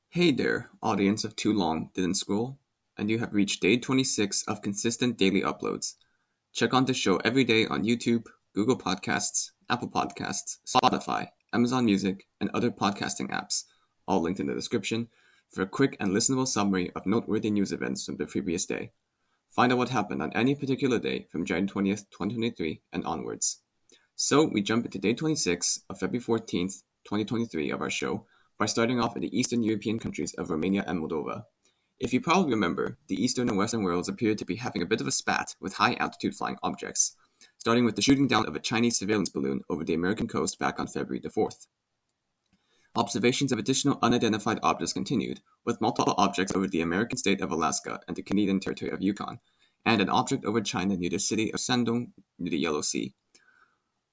Hey there, audience of Too Long Didn't Scroll, and you have reached day 26 of consistent daily uploads. Check on the show every day on YouTube, Google Podcasts, Apple Podcasts, Spotify, Amazon Music, and other podcasting apps, all linked in the description, for a quick and listenable summary of noteworthy news events from the previous day. Find out what happened on any particular day from January 20th, 2023 and onwards. So we jump into day 26 of February 14th, 2023 of our show by starting off in the Eastern European countries of Romania and Moldova. If you probably remember, the Eastern and Western worlds appeared to be having a bit of a spat with high-altitude flying objects, starting with the shooting down of a Chinese surveillance balloon over the American coast back on February the 4th. Observations of additional unidentified objects continued, with multiple objects over the American state of Alaska and the Canadian territory of Yukon, and an object over China near the city of Shandong near the Yellow Sea.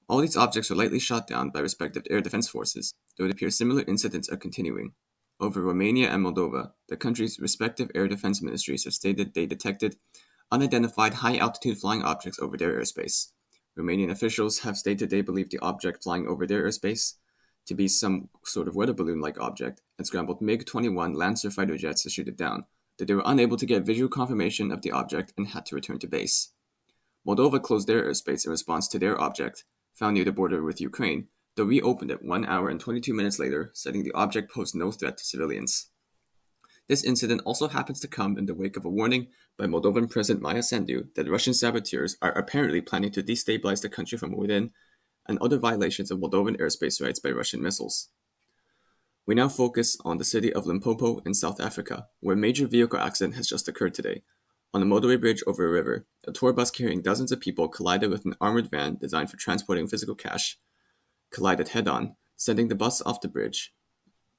All these objects were lightly shot down by respective air defense forces, though it appears similar incidents are continuing. Over Romania and Moldova, the countries' respective air defense ministries have stated they detected unidentified high-altitude flying objects over their airspace. Romanian officials have stated they believe the object flying over their airspace to be some sort of weather balloon-like object and scrambled MiG-21 Lancer fighter jets to shoot it down, though they were unable to get visual confirmation of the object and had to return to base. Moldova closed their airspace in response to their object, found near the border with Ukraine, though reopened it 1 hour and 22 minutes later, citing the object posed no threat to civilians. This incident also happens to come in the wake of a warning by Moldovan President Maia Sandu that Russian saboteurs are apparently planning to destabilize the country from within and other violations of Moldovan airspace rights by Russian missiles. We now focus on the city of Limpopo in South Africa, where a major vehicle accident has just occurred today. On a motorway bridge over a river, a tour bus carrying dozens of people collided with an armored van designed for transporting physical cash, collided head-on, sending the bus off the bridge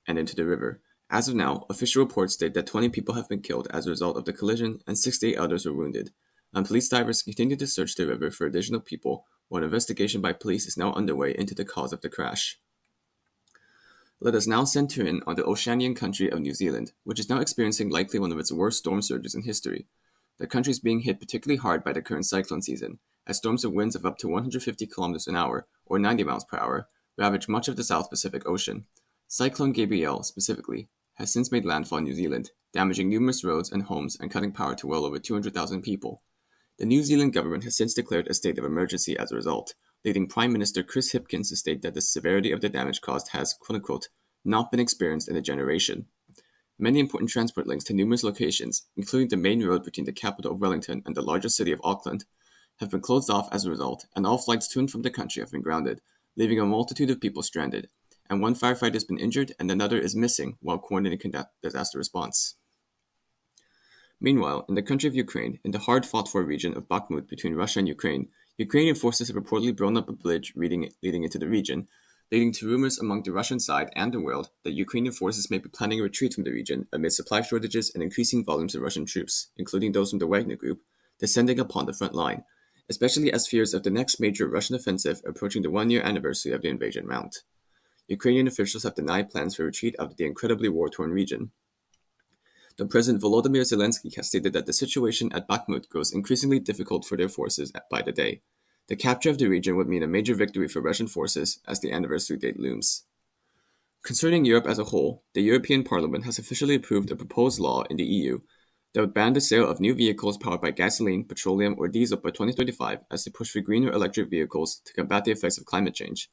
and into the river. As of now, official reports state that 20 people have been killed as a result of the collision and 68 others were wounded, and police divers continue to search the river for additional people, while an investigation by police is now underway into the cause of the crash. Let us now center in on the Oceanian country of New Zealand, which is now experiencing likely one of its worst storm surges in history. The country is being hit particularly hard by the current cyclone season, as storms with winds of up to 150 kilometers an hour, or 90 miles per hour, ravage much of the South Pacific Ocean. Cyclone Gabrielle, specifically, has since made landfall in New Zealand, damaging numerous roads and homes and cutting power to well over 200,000 people. The New Zealand government has since declared a state of emergency as a result, leading Prime Minister Chris Hipkins to state that the severity of the damage caused has, quote-unquote, not been experienced in a generation. Many important transport links to numerous locations, including the main road between the capital of Wellington and the largest city of Auckland, have been closed off as a result, and all flights to and from the country have been grounded, leaving a multitude of people stranded, and one firefighter has been injured and another is missing while coordinating disaster response. Meanwhile, in the country of Ukraine, in the hard-fought-for region of Bakhmut between Russia and Ukraine, Ukrainian forces have reportedly blown up a bridge leading into the region, leading to rumors among the Russian side and the world that Ukrainian forces may be planning a retreat from the region amid supply shortages and increasing volumes of Russian troops, including those from the Wagner Group, descending upon the front line, especially as fears of the next major Russian offensive approaching the one-year anniversary of the invasion mount. Ukrainian officials have denied plans for a retreat out of the incredibly war-torn region. Though President Volodymyr Zelensky has stated that the situation at Bakhmut grows increasingly difficult for their forces by the day. The capture of the region would mean a major victory for Russian forces as the anniversary date looms. Concerning Europe as a whole, the European Parliament has officially approved a proposed law in the EU that would ban the sale of new vehicles powered by gasoline, petroleum, or diesel by 2035 as they push for greener electric vehicles to combat the effects of climate change.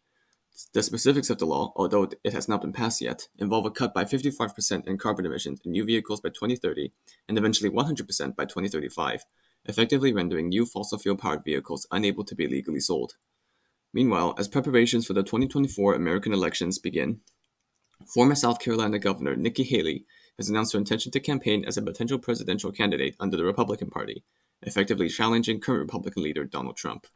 The specifics of the law, although it has not been passed yet, involve a cut by 55% in carbon emissions in new vehicles by 2030 and eventually 100% by 2035, effectively rendering new fossil fuel-powered vehicles unable to be legally sold. Meanwhile, as preparations for the 2024 American elections begin, former South Carolina Governor Nikki Haley has announced her intention to campaign as a potential presidential candidate under the Republican Party, effectively challenging current Republican leader Donald Trump.